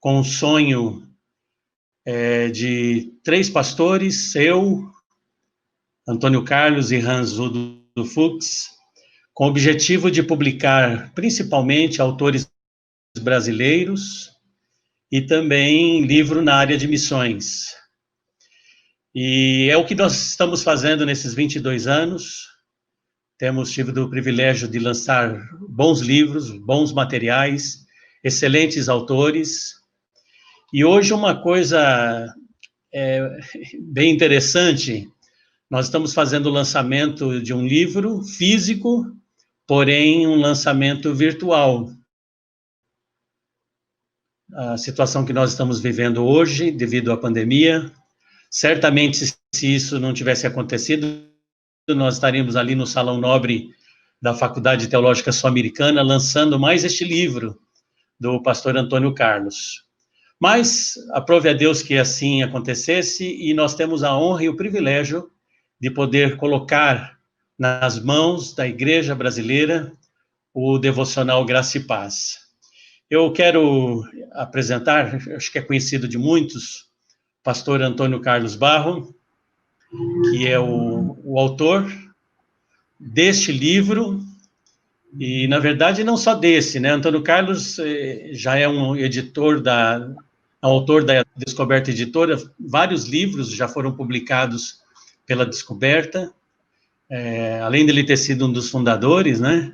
com o sonho de 3 pastores, eu, Antônio Carlos e Hans Udo Fuchs, com o objetivo de publicar principalmente autores brasileiros e também livro na área de missões. E é o que nós estamos fazendo nesses 22 anos. Temos tido o privilégio de lançar bons livros, bons materiais, excelentes autores. E hoje uma coisa bem interessante, nós estamos fazendo o lançamento de um livro físico, porém um lançamento virtual. A situação que nós estamos vivendo hoje, devido à pandemia, certamente se isso não tivesse acontecido, nós estaríamos ali no Salão Nobre da Faculdade Teológica Sul-Americana, lançando mais este livro do pastor Antônio Carlos. Mas aprove a Deus que assim acontecesse, e nós temos a honra e o privilégio de poder colocar nas mãos da Igreja Brasileira o devocional Graça e Paz. Eu quero apresentar, acho que é conhecido de muitos, o pastor Antônio Carlos Barro, que é o autor deste livro, e, na verdade, não só desse, né? Antônio Carlos já é um autor da Descoberta Editora, vários livros já foram publicados pela Descoberta, além dele ter sido um dos fundadores, né?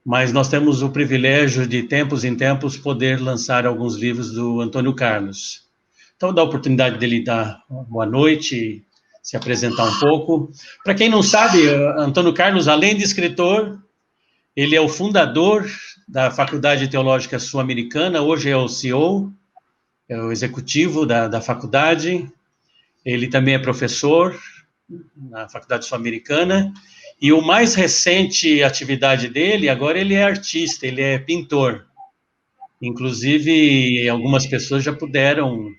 Mas nós temos o privilégio de, tempos em tempos, poder lançar alguns livros do Antônio Carlos. Então, dá a oportunidade dele dar boa noite, se apresentar um pouco. Para quem não sabe, Antônio Carlos, além de escritor, ele é o fundador da Faculdade Teológica Sul-Americana, hoje é o CEO, é o executivo da faculdade. Ele também é professor na Faculdade Sul-Americana, e o mais recente atividade dele, agora ele é artista, ele é pintor. Inclusive, algumas pessoas já puderam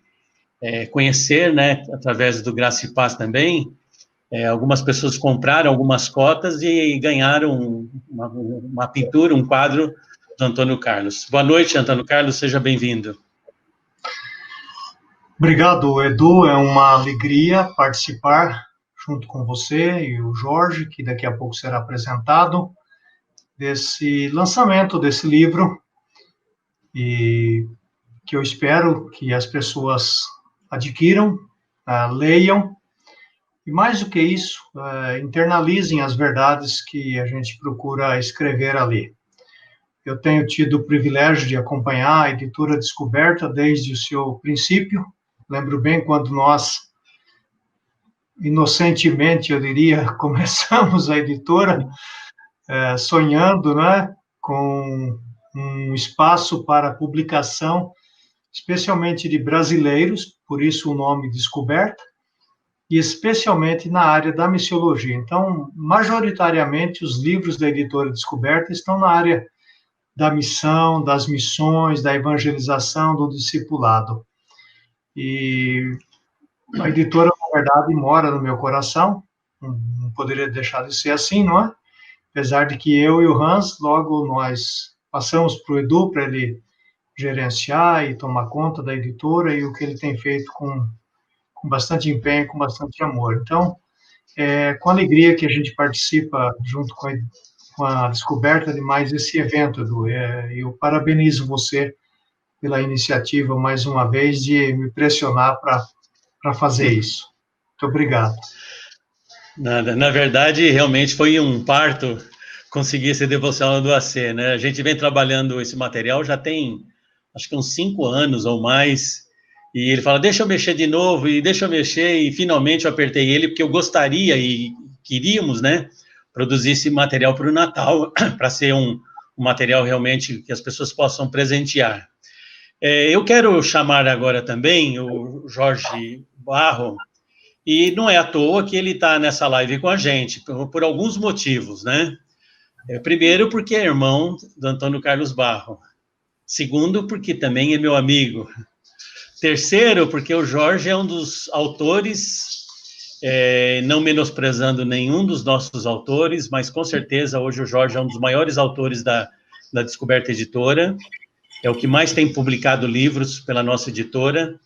conhecer, né, através do Graça e Paz também. Algumas pessoas compraram algumas cotas e ganharam uma pintura, um quadro do Antônio Carlos. Boa noite, Antônio Carlos, seja bem-vindo. Obrigado, Edu, é uma alegria participar junto com você e o Jorge, que daqui a pouco será apresentado, desse lançamento desse livro, e que eu espero que as pessoas adquiram, leiam, e mais do que isso, internalizem as verdades que a gente procura escrever ali. Eu tenho tido o privilégio de acompanhar a Editora Descoberta desde o seu princípio. Lembro bem quando nós, inocentemente, eu diria, começamos a editora, sonhando, né, com um espaço para publicação, especialmente de brasileiros, por isso o nome Descoberta, e especialmente na área da missiologia. Então, majoritariamente, os livros da Editora Descoberta estão na área da missão, das missões, da evangelização, do discipulado. E a editora, na verdade, mora no meu coração, não poderia deixar de ser assim, não é? Apesar de que eu e o Hans, logo nós passamos para o Edu, para ele gerenciar e tomar conta da editora, e o que ele tem feito com bastante empenho, com bastante amor. Então, com alegria que a gente participa junto com a descoberta de mais esse evento, Edu. Eu parabenizo você pela iniciativa, mais uma vez, de me pressionar para fazer isso. Muito obrigado. Nada, na verdade, realmente foi um parto conseguir esse devocional do AC, né? A gente vem trabalhando esse material já tem, acho que uns 5 anos ou mais, e ele fala, deixa eu mexer de novo, e deixa eu mexer, e finalmente eu apertei ele, porque eu gostaria e queríamos, né, produzir esse material para o Natal, para ser um material realmente que as pessoas possam presentear. Eu quero chamar agora também o Jorge Barro, e não é à toa que ele está nessa live com a gente, por alguns motivos, né? Primeiro, porque é irmão do Antônio Carlos Barro. Segundo, porque também é meu amigo. Terceiro, porque o Jorge é um dos autores, não menosprezando nenhum dos nossos autores, mas com certeza hoje o Jorge é um dos maiores autores da Descoberta Editora. é o que mais tem publicado livros pela nossa editora,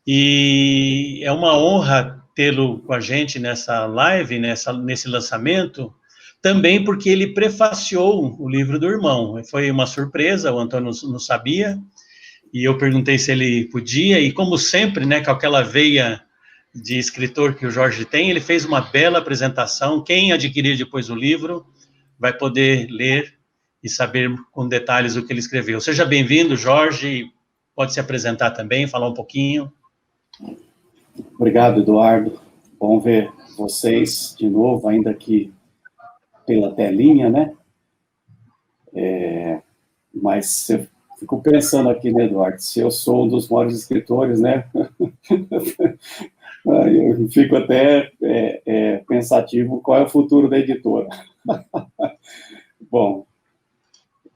e é uma honra tê-lo com a gente nessa live, nesse lançamento, também porque ele prefaciou o livro do irmão. Foi uma surpresa, o Antônio não sabia, e eu perguntei se ele podia, e como sempre, né, com aquela veia de escritor que o Jorge tem, ele fez uma bela apresentação. Quem adquirir depois o livro vai poder ler e saber com detalhes o que ele escreveu. Seja bem-vindo, Jorge, pode se apresentar também, falar um pouquinho. Obrigado, Eduardo. Bom ver vocês de novo, ainda aqui pela telinha, né? Mas eu fico pensando aqui, né, Eduardo, se eu sou um dos maiores escritores, né? Eu fico até pensativo qual é o futuro da editora. Bom,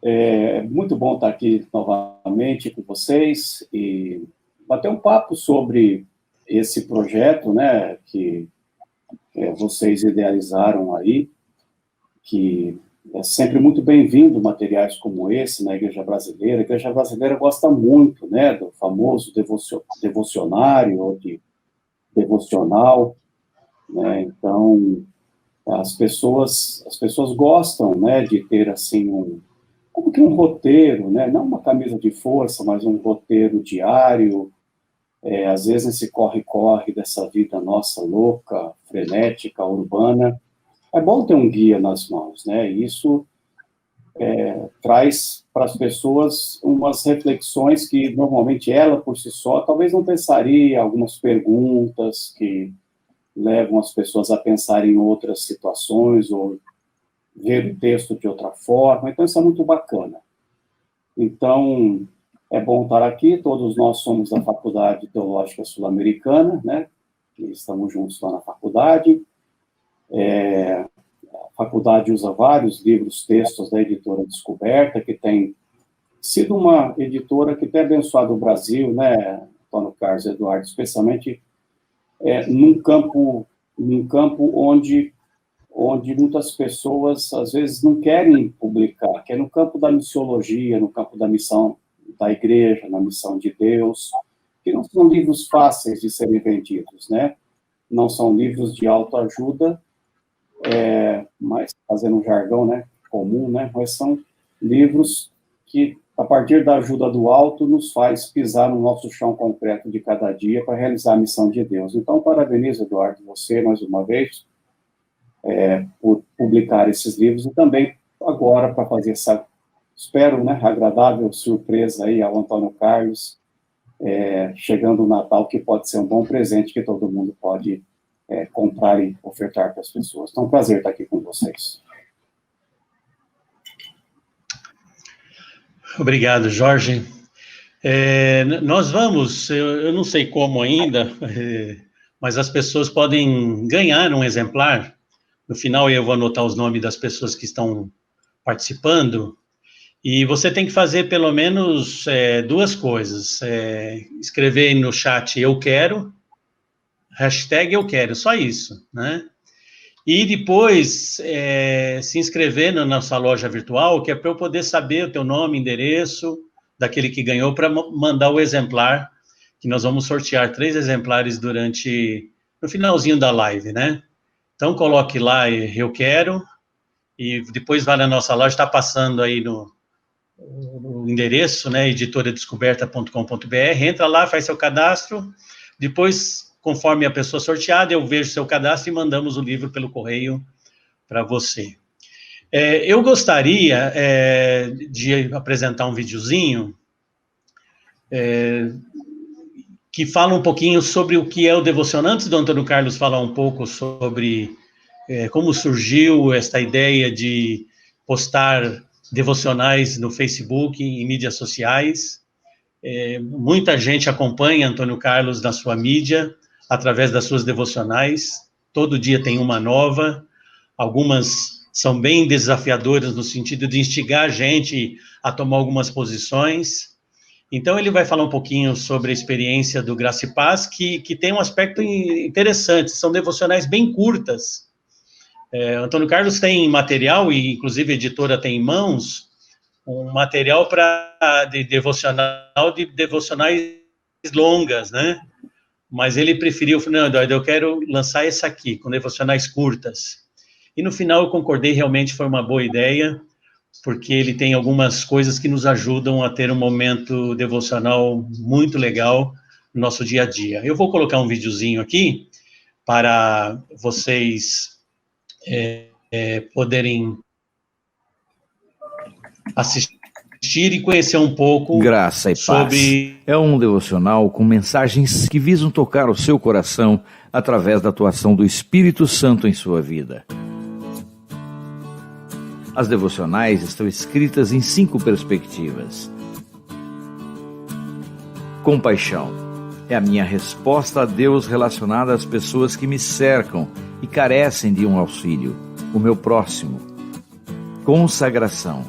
é muito bom estar aqui novamente com vocês e bater um papo sobre esse projeto, né, que vocês idealizaram aí, que é sempre muito bem-vindo materiais como esse na Igreja Brasileira. A Igreja Brasileira gosta muito, né, do famoso devocionário ou de devocional, né? Então as pessoas gostam, né, de ter assim como que um roteiro, né, não uma camisa de força, mas um roteiro diário. Às vezes esse corre-corre dessa vida nossa louca, frenética, urbana, é bom ter um guia nas mãos, né? Isso traz para as pessoas umas reflexões que normalmente ela por si só talvez não pensaria, algumas perguntas que levam as pessoas a pensar em outras situações ou ver o texto de outra forma. Então isso é muito bacana. Então é bom estar aqui. Todos nós somos da Faculdade Teológica Sul-Americana, né? Estamos juntos lá na faculdade. A faculdade usa vários livros, textos da editora Descoberta, que tem sido uma editora que tem abençoado o Brasil, né, Antônio Carlos e Eduardo, especialmente num campo onde muitas pessoas, às vezes, não querem publicar, que é no campo da missiologia, no campo da missão da igreja, na missão de Deus, que não são livros fáceis de serem vendidos, né? Não são livros de autoajuda, mas, fazendo um jargão, né, comum, né, mas são livros que, a partir da ajuda do alto, nos faz pisar no nosso chão concreto de cada dia para realizar a missão de Deus. Então, parabenizo, Eduardo, você, mais uma vez, por publicar esses livros e também agora para fazer essa, espero, né, agradável surpresa aí ao Antônio Carlos, chegando o Natal, que pode ser um bom presente que todo mundo pode comprar e ofertar para as pessoas. Então, é um prazer estar aqui com vocês. Obrigado, Jorge. Nós vamos, eu não sei como ainda, mas as pessoas podem ganhar um exemplar. No final eu vou anotar os nomes das pessoas que estão participando, e você tem que fazer pelo menos duas coisas. Escrever no chat "eu quero", hashtag "eu quero", só isso, né? E depois se inscrever na nossa loja virtual, que é para eu poder saber o teu nome, endereço, daquele que ganhou, para mandar o exemplar, que nós vamos sortear 3 exemplares no finalzinho da live, né? Então, coloque lá "eu quero", e depois vai na nossa loja, está passando aí no endereço, né, editoradescoberta.com.br, entra lá, faz seu cadastro, depois, conforme a pessoa sorteada, eu vejo seu cadastro e mandamos o livro pelo correio para você. Eu gostaria de apresentar um videozinho que fala um pouquinho sobre o que é o devocional, antes do Antônio Carlos falar um pouco sobre como surgiu esta ideia de postar devocionais no Facebook, em mídias sociais. Muita gente acompanha Antônio Carlos na sua mídia, através das suas devocionais. Todo dia tem uma nova. Algumas são bem desafiadoras no sentido de instigar a gente a tomar algumas posições. Então, ele vai falar um pouquinho sobre a experiência do Graça e Paz, que tem um aspecto interessante. São devocionais bem curtas. Antônio Carlos tem material, e inclusive a editora tem em mãos, um material de devocionais longas, né? Mas ele preferiu, não, Eduardo, eu quero lançar essa aqui, com devocionais curtas. E no final eu concordei, realmente foi uma boa ideia, porque ele tem algumas coisas que nos ajudam a ter um momento devocional muito legal no nosso dia a dia. Eu vou colocar um videozinho aqui para vocês poderem assistir e conhecer um pouco. Graça e Paz é um devocional com mensagens que visam tocar o seu coração através da atuação do Espírito Santo em sua vida. As devocionais estão escritas em 5 perspectivas. Compaixão é a minha resposta a Deus relacionada às pessoas que me cercam e carecem de um auxílio, o meu próximo. Consagração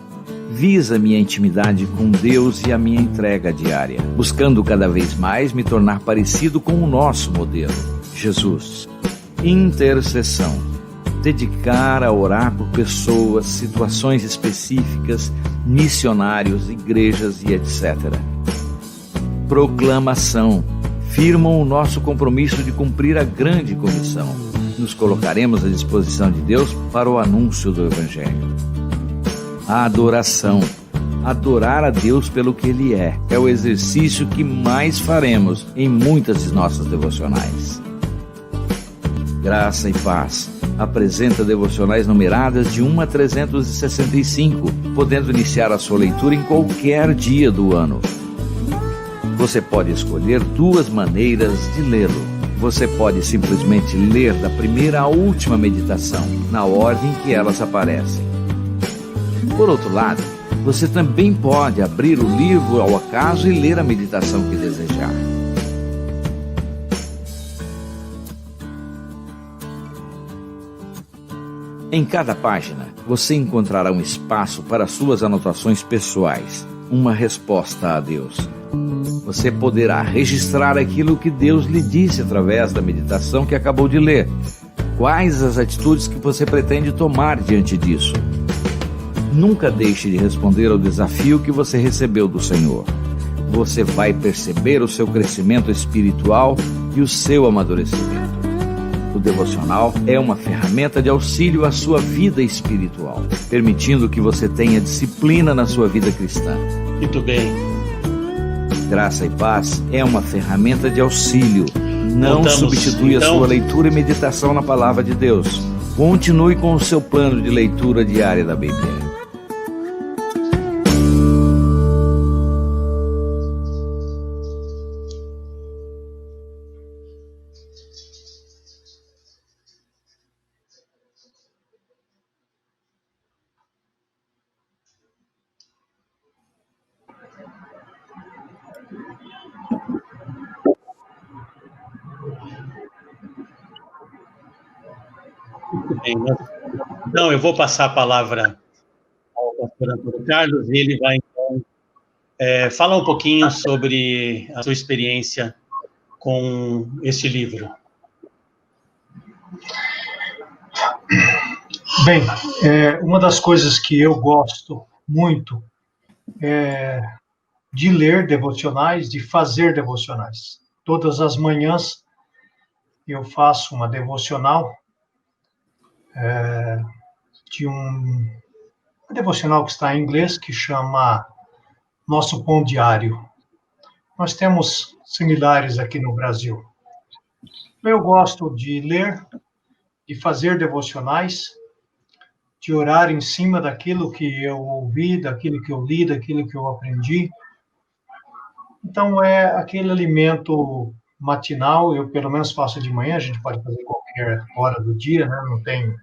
visa minha intimidade com Deus e a minha entrega diária, buscando cada vez mais me tornar parecido com o nosso modelo, Jesus. Intercessão, dedicar a orar por pessoas, situações específicas, missionários, igrejas e etc. Proclamação, firmam o nosso compromisso de cumprir a grande comissão. Nos colocaremos à disposição de Deus para o anúncio do Evangelho. A adoração, adorar a Deus pelo que Ele é o exercício que mais faremos em muitas de nossas devocionais. Graça e Paz apresenta devocionais numeradas de 1 a 365, podendo iniciar a sua leitura em qualquer dia do ano. Você pode escolher 2 maneiras de lê-lo. Você pode simplesmente ler da primeira à última meditação, na ordem que elas aparecem. Por outro lado, você também pode abrir o livro ao acaso e ler a meditação que desejar. Em cada página, você encontrará um espaço para suas anotações pessoais, uma resposta a Deus. Você poderá registrar aquilo que Deus lhe disse através da meditação que acabou de ler. Quais as atitudes que você pretende tomar diante disso? Nunca deixe de responder ao desafio que você recebeu do Senhor. Você vai perceber o seu crescimento espiritual e o seu amadurecimento. O devocional é uma ferramenta de auxílio à sua vida espiritual, permitindo que você tenha disciplina na sua vida cristã. Muito bem. Graça e Paz é uma ferramenta de auxílio. Não substitui a sua leitura e meditação na Palavra de Deus. Continue com o seu plano de leitura diária da Bíblia. Então, eu vou passar a palavra ao pastor Antônio Carlos e ele vai, então, falar um pouquinho sobre a sua experiência com este livro. Bem, uma das coisas que eu gosto muito é de ler devocionais, de fazer devocionais. Todas as manhãs eu faço uma devocional de um devocional que está em inglês, que chama Nosso Pão Diário. Nós temos similares aqui no Brasil. Eu gosto de ler, de fazer devocionais, de orar em cima daquilo que eu ouvi, daquilo que eu li, daquilo que eu aprendi. Então, é aquele alimento matinal, eu pelo menos faço de manhã, a gente pode fazer qualquer hora do dia, né? Não tem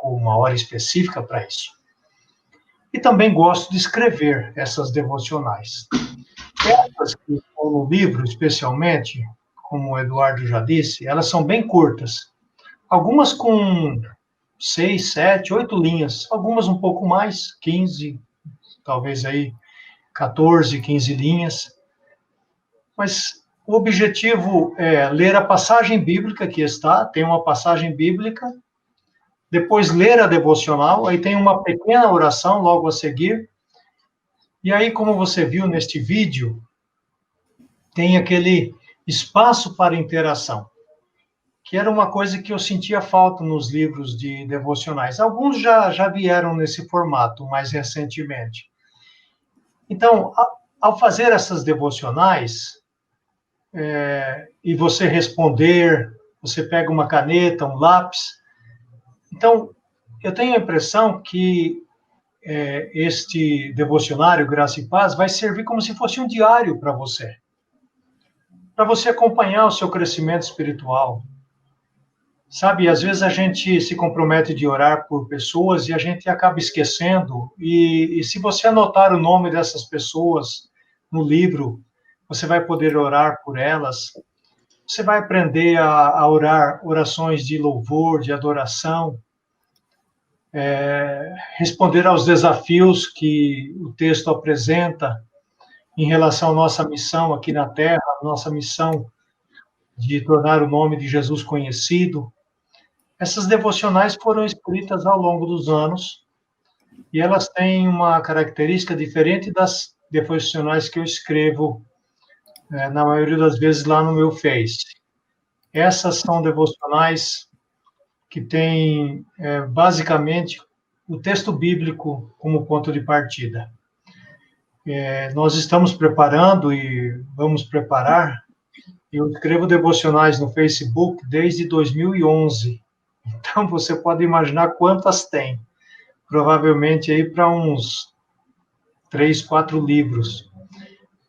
uma hora específica para isso. E também gosto de escrever essas devocionais. Essas que estão no livro, especialmente, como o Eduardo já disse, elas são bem curtas. Algumas com 6, 7, 8 linhas, algumas um pouco mais, 15, talvez aí 14, 15 linhas. Mas o objetivo é ler a passagem bíblica que tem uma passagem bíblica, depois ler a devocional, aí tem uma pequena oração logo a seguir, E aí, como você viu neste vídeo, tem aquele espaço para interação, que era uma coisa que eu sentia falta nos livros de devocionais. Alguns já vieram nesse formato mais recentemente. Então, ao fazer essas devocionais, e você responder, você pega uma caneta, um lápis. Então, eu tenho a impressão que este devocionário, Graça e Paz, vai servir como se fosse um diário para você acompanhar o seu crescimento espiritual. Sabe, às vezes a gente se compromete de orar por pessoas e a gente acaba esquecendo, e se você anotar o nome dessas pessoas no livro, você vai poder orar por elas, você vai aprender a orar orações de louvor, de adoração, responder aos desafios que o texto apresenta em relação à nossa missão aqui na Terra, a nossa missão de tornar o nome de Jesus conhecido. Essas devocionais foram escritas ao longo dos anos e elas têm uma característica diferente das devocionais que eu escrevo, na maioria das vezes, lá no meu Face. Essas são devocionais que têm, basicamente, o texto bíblico como ponto de partida. Nós estamos preparando e vamos preparar. Eu escrevo devocionais no Facebook desde 2011. Então, você pode imaginar quantas tem. Provavelmente aí para uns 3, 4 livros.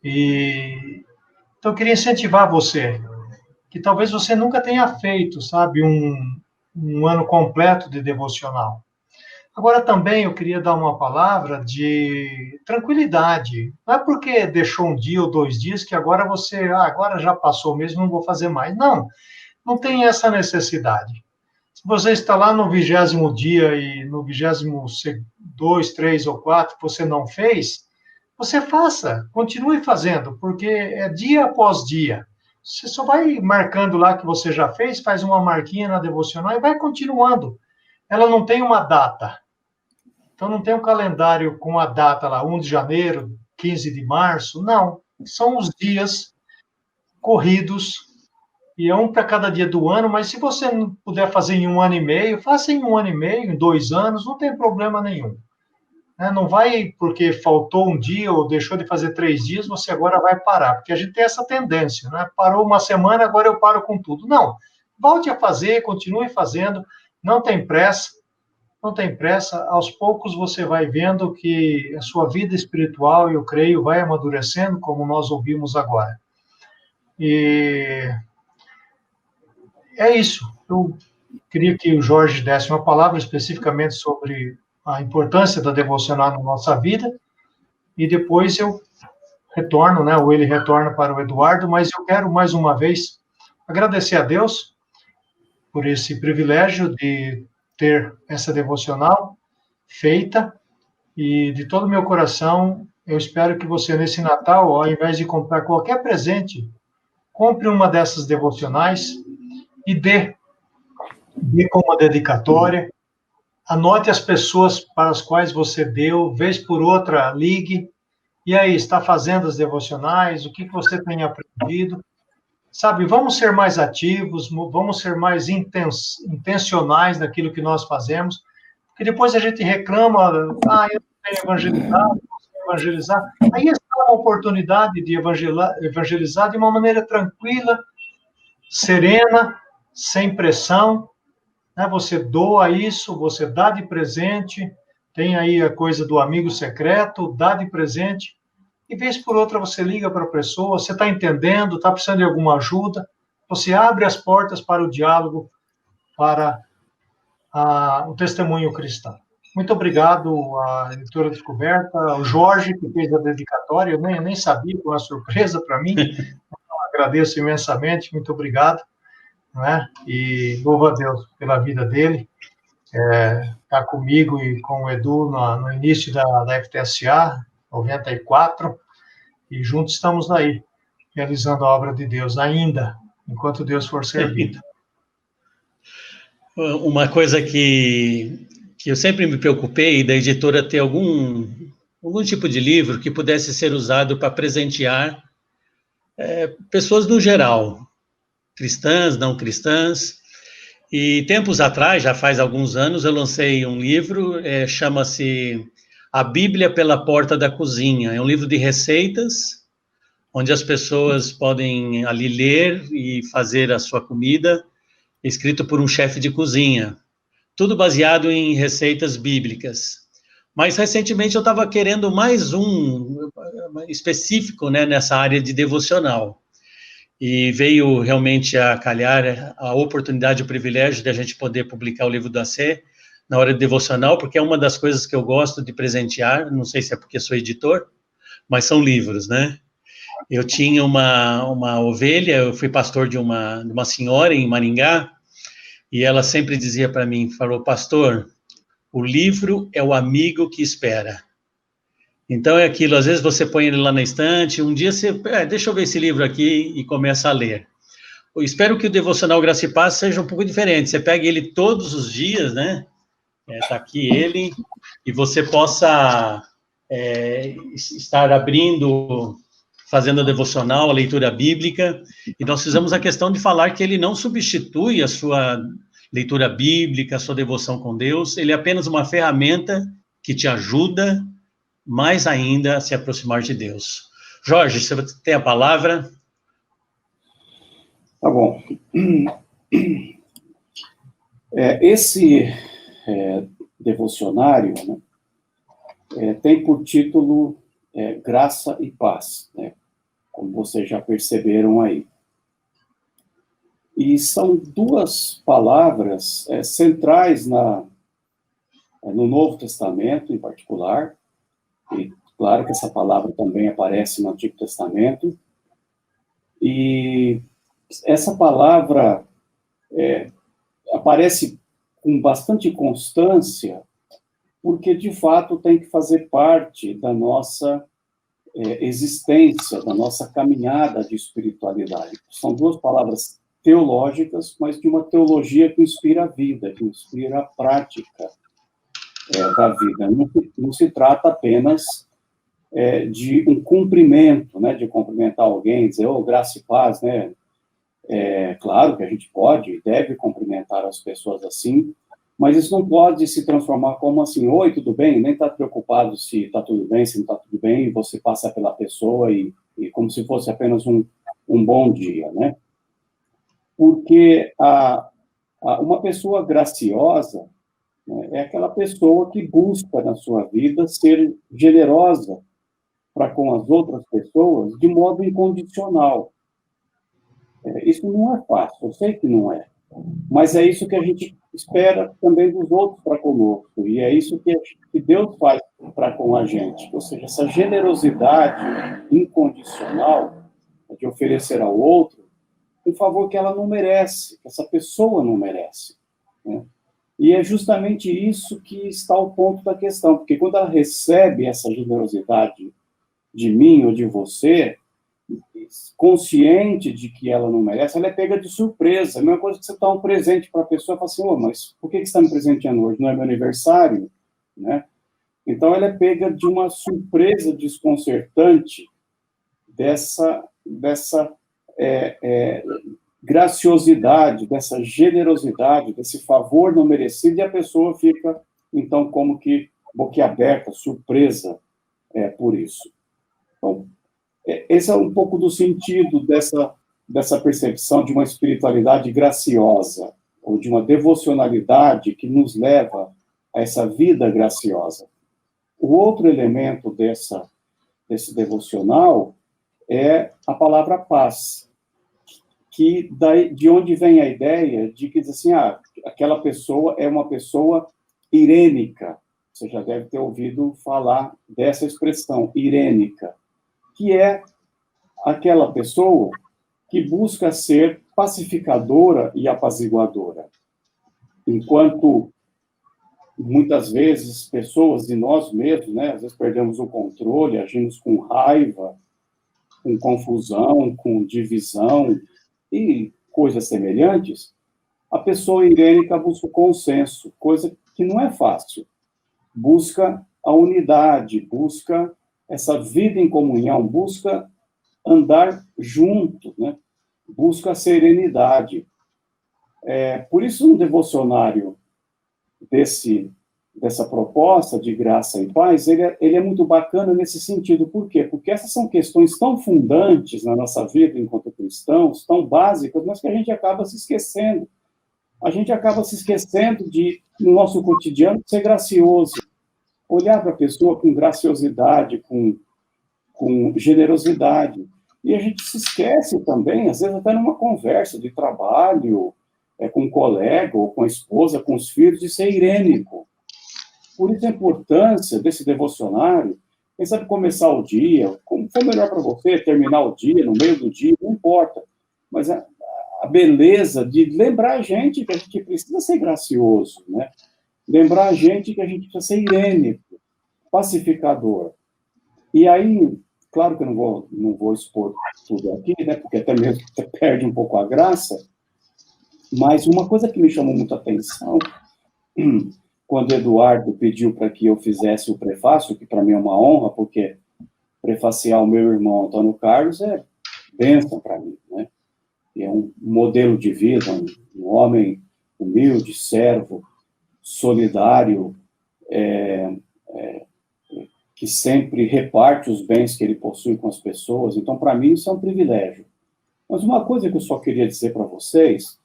Então, eu queria incentivar você, que talvez você nunca tenha feito, sabe, um ano completo de devocional. Agora, também eu queria dar uma palavra de tranquilidade. Não é porque deixou um dia ou 2 dias que agora agora já passou mesmo, não vou fazer mais. Não, não tem essa necessidade. Se você está lá no 20º dia e no 22, 3 ou 4 você não fez, você faça, continue fazendo, porque é dia após dia. Você só vai marcando lá que você já fez, faz uma marquinha na devocional e vai continuando. Ela não tem uma data. Então, não tem um calendário com a data lá, 1 de janeiro, 15 de março. Não, são os dias corridos, e é um para cada dia do ano, mas se você não puder fazer em 1 ano e meio, faça em 1 ano e meio, em 2 anos, não tem problema nenhum. Não vai porque faltou um dia ou deixou de fazer 3 dias, você agora vai parar, porque a gente tem essa tendência, né? Parou uma semana, agora eu paro com tudo. Não, volte a fazer, continue fazendo, não tem pressa, aos poucos você vai vendo que a sua vida espiritual, eu creio, vai amadurecendo, como nós ouvimos agora. E é isso. Eu queria que o Jorge desse uma palavra especificamente sobre a importância da devocional na nossa vida, e depois eu retorno, né, ou ele retorna para o Eduardo, mas eu quero, mais uma vez, agradecer a Deus por esse privilégio de ter essa devocional feita, e de todo o meu coração, eu espero que você, nesse Natal, ao invés de comprar qualquer presente, compre uma dessas devocionais e dê como dedicatória, anote as pessoas para as quais você deu, vez por outra, ligue, e aí, está fazendo as devocionais, o que você tem aprendido? Sabe, vamos ser mais ativos, vamos ser mais intencionais naquilo que nós fazemos, porque depois a gente reclama, eu não tenho evangelizado, não sei evangelizar. Aí está uma oportunidade de evangelizar de uma maneira tranquila, serena, sem pressão, né? Você doa isso, você dá de presente, tem aí a coisa do amigo secreto, dá de presente, e vez por outra você liga para a pessoa, você está entendendo, está precisando de alguma ajuda, você abre as portas para o diálogo, para o testemunho cristão. Muito obrigado à Editora Descoberta, ao Jorge, que fez a dedicatória, eu nem sabia, foi uma surpresa para mim, então, agradeço imensamente, muito obrigado, né? E louvo a Deus pela vida dele, está comigo e com o Edu no início da FTSA, 94, e juntos estamos aí, realizando a obra de Deus ainda, enquanto Deus for servido. Uma coisa que eu sempre me preocupei da editora ter algum tipo de livro que pudesse ser usado para presentear pessoas no geral, cristãs, não cristãs. E tempos atrás, já faz alguns anos, eu lancei um livro, chama-se A Bíblia pela Porta da Cozinha. É um livro de receitas, onde as pessoas podem ali ler e fazer a sua comida, escrito por um chefe de cozinha. Tudo baseado em receitas bíblicas. Mas, recentemente, eu estava querendo mais um específico, né, nessa área de devocional. E veio realmente a calhar a oportunidade, o privilégio de a gente poder publicar o livro do AC na hora de devocional, porque é uma das coisas que eu gosto de presentear, não sei se é porque sou editor, mas são livros, né? Eu tinha uma ovelha, eu fui pastor de uma senhora em Maringá, e ela sempre dizia para mim, falou, pastor, o livro é o amigo que espera. Então é aquilo, às vezes você põe ele lá na estante, um dia você, deixa eu ver esse livro aqui e começa a ler. Eu espero que o Devocional Graça e Paz seja um pouco diferente, você pega ele todos os dias, né? Tá aqui ele, e você possa estar abrindo, fazendo a devocional, a leitura bíblica, e nós fizemos a questão de falar que ele não substitui a sua leitura bíblica, a sua devoção com Deus, ele é apenas uma ferramenta que te ajuda mais ainda a se aproximar de Deus. Jorge, você tem a palavra? Tá bom. Esse devocionário, né, tem por título Graça e Paz, né, como vocês já perceberam aí. E são duas palavras centrais no Novo Testamento, em particular, e claro que essa palavra também aparece no Antigo Testamento, e essa palavra aparece com bastante constância, porque, de fato, tem que fazer parte da nossa existência, da nossa caminhada de espiritualidade. São duas palavras teológicas, mas de uma teologia que inspira a vida, que inspira a prática da vida. Não se trata apenas de um cumprimento, né, de cumprimentar alguém, dizer, graça e paz, né? Claro que a gente pode e deve cumprimentar as pessoas assim, mas isso não pode se transformar como assim, oi, tudo bem? Nem está preocupado se está tudo bem, se não está tudo bem, e você passa pela pessoa e como se fosse apenas um bom dia, né? Porque uma pessoa graciosa, né, é aquela pessoa que busca na sua vida ser generosa para com as outras pessoas de modo incondicional. Isso não é fácil, eu sei que não é, mas é isso que a gente espera também dos outros para conosco, e é isso que Deus faz para com a gente, ou seja, essa generosidade incondicional de oferecer ao outro um favor que ela não merece, que essa pessoa não merece, né? E é justamente isso que está o ponto da questão, porque quando ela recebe essa generosidade de mim ou de você, consciente de que ela não merece, ela é pega de surpresa. A mesma coisa que você dá um presente para a pessoa e fala assim, mas por que você está me presenteando hoje? Não é meu aniversário? Né? Então, ela é pega de uma surpresa desconcertante dessa graciosidade, dessa generosidade, desse favor não merecido, e a pessoa fica, então, como que boquiaberta, surpresa por isso. Então, esse é um pouco do sentido dessa percepção de uma espiritualidade graciosa, ou de uma devocionalidade que nos leva a essa vida graciosa. O outro elemento desse devocional é a palavra paz, de onde vem a ideia de que diz assim, aquela pessoa é uma pessoa irênica. Você já deve ter ouvido falar dessa expressão, irênica, que é aquela pessoa que busca ser pacificadora e apaziguadora. Enquanto, muitas vezes, pessoas e nós mesmos, né, às vezes perdemos o controle, agimos com raiva, com confusão, com divisão e coisas semelhantes, a pessoa irênica busca o consenso, coisa que não é fácil. Busca a unidade, busca essa vida em comunhão, busca andar junto, né? Busca a serenidade. Por isso, um devocionário dessa proposta de graça e paz, ele é muito bacana nesse sentido. Por quê? Porque essas são questões tão fundantes na nossa vida enquanto cristãos, tão básicas, mas que a gente acaba se esquecendo. A gente acaba se esquecendo de, no nosso cotidiano, ser gracioso. Olhar para a pessoa com graciosidade, com generosidade. E a gente se esquece também, às vezes até numa conversa de trabalho, com um colega, ou com a esposa, com os filhos, de ser irênico. Por isso a importância desse devocionário, quem sabe começar o dia, como for melhor para você, terminar o dia, no meio do dia, não importa. Mas a beleza de lembrar a gente que a gente precisa ser gracioso, né? Lembrar a gente que a gente precisa ser irênico, pacificador. E aí, claro que eu não vou expor tudo aqui, né? Porque até mesmo perde um pouco a graça, mas uma coisa que me chamou muita atenção, quando Eduardo pediu para que eu fizesse o prefácio, que para mim é uma honra, porque prefaciar o meu irmão Antônio Carlos é bênção para mim, né? E é um modelo de vida, um homem humilde, servo, solidário, que sempre reparte os bens que ele possui com as pessoas. Então, para mim, isso é um privilégio. Mas uma coisa que eu só queria dizer para vocês,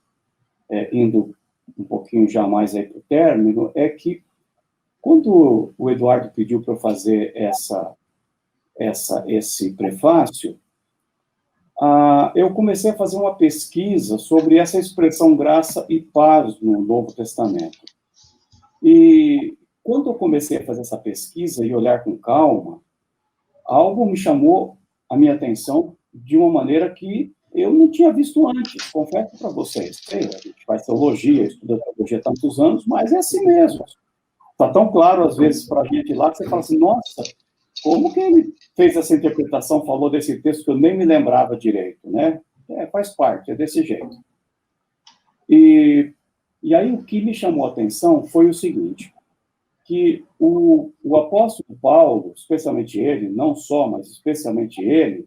indo um pouquinho já mais aí para o término, é que quando o Eduardo pediu para eu fazer esse prefácio, eu comecei a fazer uma pesquisa sobre essa expressão graça e paz no Novo Testamento. E quando eu comecei a fazer essa pesquisa e olhar com calma, algo me chamou a minha atenção de uma maneira que eu não tinha visto antes, confesso para vocês. A gente faz teologia, estuda teologia há tantos anos, mas é assim mesmo. Está tão claro, às vezes, para a gente lá, que você fala assim, nossa, como que ele fez essa interpretação, falou desse texto que eu nem me lembrava direito, né? Faz parte, é desse jeito. E aí o que me chamou a atenção foi o seguinte, que o apóstolo Paulo, especialmente ele, não só, mas especialmente ele,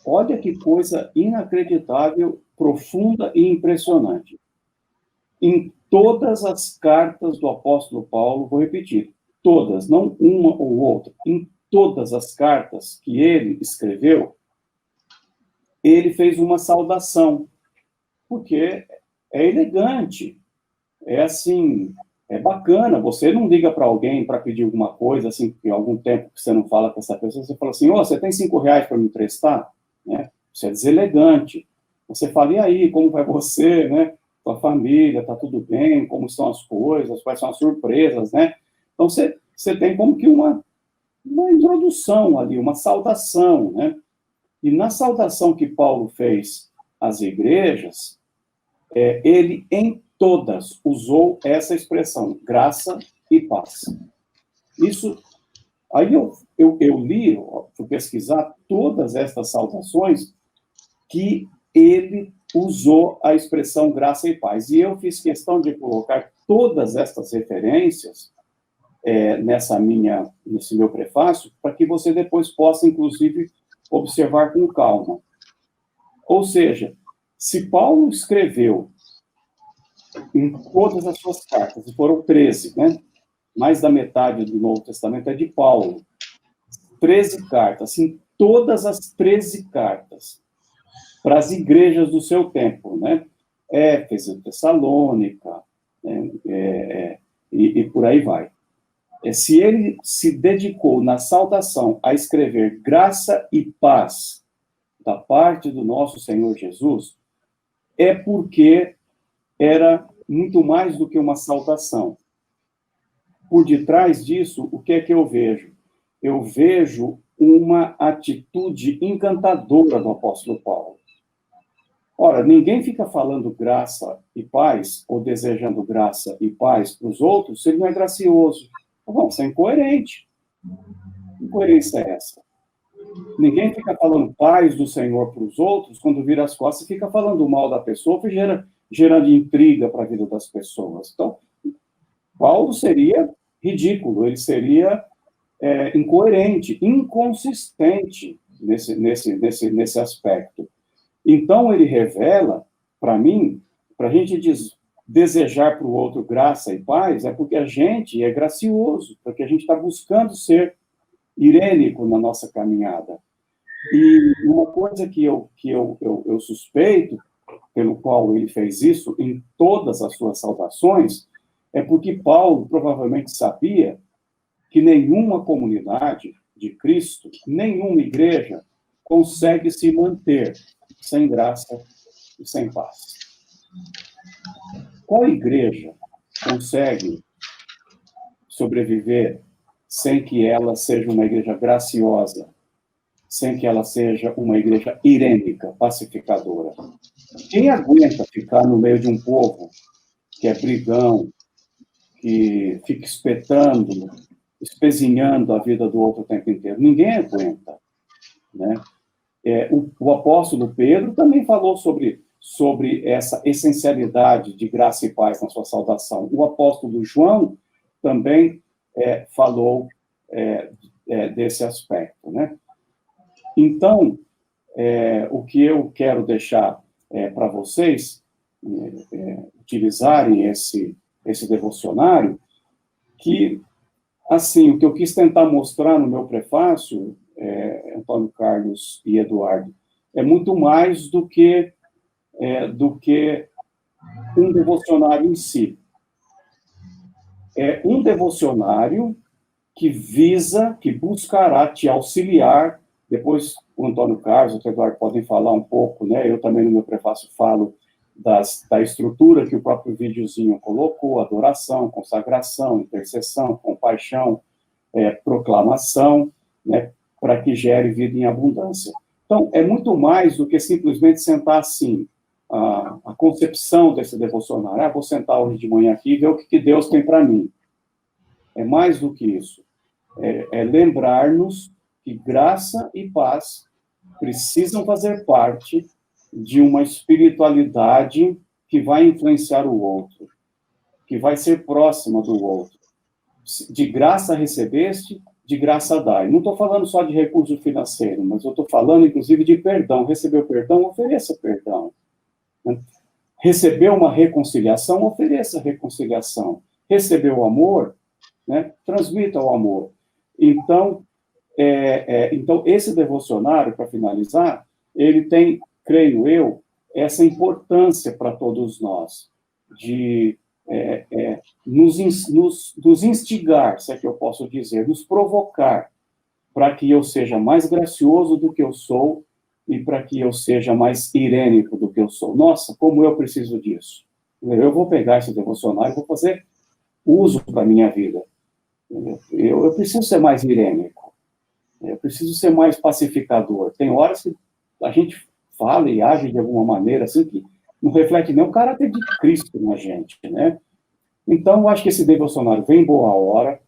olha que coisa inacreditável, profunda e impressionante. Em todas as cartas do apóstolo Paulo, vou repetir, todas, não uma ou outra, em todas as cartas que ele escreveu, ele fez uma saudação, porque é elegante, é assim, é bacana, você não liga para alguém para pedir alguma coisa, assim, que há algum tempo que você não fala com essa pessoa, você fala assim, você tem R$5 para me emprestar? Né? Isso é deselegante. Você fala, e aí, como vai você, né? Tua família, tá tudo bem? Como estão as coisas? Quais são as surpresas, né? Então, você tem como que uma introdução ali, uma saudação, né? E na saudação que Paulo fez às igrejas, ele, em todas, usou essa expressão, graça e paz. Isso, aí eu li, fui pesquisar todas estas saudações que ele usou a expressão graça e paz. E eu fiz questão de colocar todas estas referências nesse meu prefácio, para que você depois possa, inclusive, observar com calma. Ou seja, se Paulo escreveu em todas as suas cartas, e foram 13, né? Mais da metade do Novo Testamento é de Paulo. 13 cartas, em todas as 13 cartas, para as igrejas do seu tempo, né? Éfeso, Tessalônica, né? E por aí vai. Se ele se dedicou na saudação a escrever graça e paz da parte do nosso Senhor Jesus, é porque era muito mais do que uma saudação. Por detrás disso, o que é que eu vejo? Eu vejo uma atitude encantadora do apóstolo Paulo. Ora, ninguém fica falando graça e paz, ou desejando graça e paz para os outros, se ele não é gracioso. Bom, isso é incoerente. Que incoerência é essa? Ninguém fica falando paz do Senhor para os outros, quando vira as costas, fica falando mal da pessoa, que gerando intriga para a vida das pessoas. Então, Paulo seria ridículo, ele seria incoerente, inconsistente nesse aspecto. Então, ele revela, para mim, para a gente desejar para o outro graça e paz, é porque a gente é gracioso, porque a gente está buscando ser irênico na nossa caminhada. E uma coisa que eu suspeito, pelo qual ele fez isso em todas as suas saudações, é porque Paulo provavelmente sabia que nenhuma comunidade de Cristo, nenhuma igreja, consegue se manter sem graça e sem paz. Qual igreja consegue sobreviver sem que ela seja uma igreja graciosa, sem que ela seja uma igreja irênica, pacificadora? Quem aguenta ficar no meio de um povo que é brigão, que fica espetando, espezinhando a vida do outro o tempo inteiro? Ninguém aguenta, né? O apóstolo Pedro também falou sobre essa essencialidade de graça e paz na sua saudação. O apóstolo João também falou desse aspecto, né? Então, o que eu quero deixar para vocês utilizarem esse devocionário, que, assim, o que eu quis tentar mostrar no meu prefácio, Antônio Carlos e Eduardo, é muito mais do que um devocionário em si. É um devocionário que buscará te auxiliar. Depois o Antônio Carlos e o Eduardo podem falar um pouco, né? Eu também no meu prefácio falo da estrutura que o próprio videozinho colocou: adoração, consagração, intercessão, compaixão, proclamação, né? Para que gere vida em abundância. Então, é muito mais do que simplesmente sentar assim, a concepção desse devocionário. Vou sentar hoje de manhã aqui e ver o que Deus tem para mim. É mais do que isso. É lembrar-nos que graça e paz precisam fazer parte de uma espiritualidade que vai influenciar o outro, que vai ser próxima do outro. De graça recebeste, de graça dai. Não estou falando só de recurso financeiro, mas eu estou falando, inclusive, de perdão. Recebeu perdão, ofereça perdão. Recebeu uma reconciliação, ofereça reconciliação. Recebeu amor, né? Transmita o amor. Então, esse devocionário, para finalizar, ele tem, creio eu, essa importância para todos nós, de nos instigar, se é que eu posso dizer, nos provocar, para que eu seja mais gracioso do que eu sou e para que eu seja mais irênico do que eu sou. Nossa, como eu preciso disso. Eu vou pegar esse devocionário e vou fazer uso para a minha vida. Eu preciso ser mais irênico. Eu preciso ser mais pacificador. Tem horas que a gente fala e age de alguma maneira assim que não reflete nem o caráter de Cristo na gente, né? Então, eu acho que esse devocionário vem em boa hora,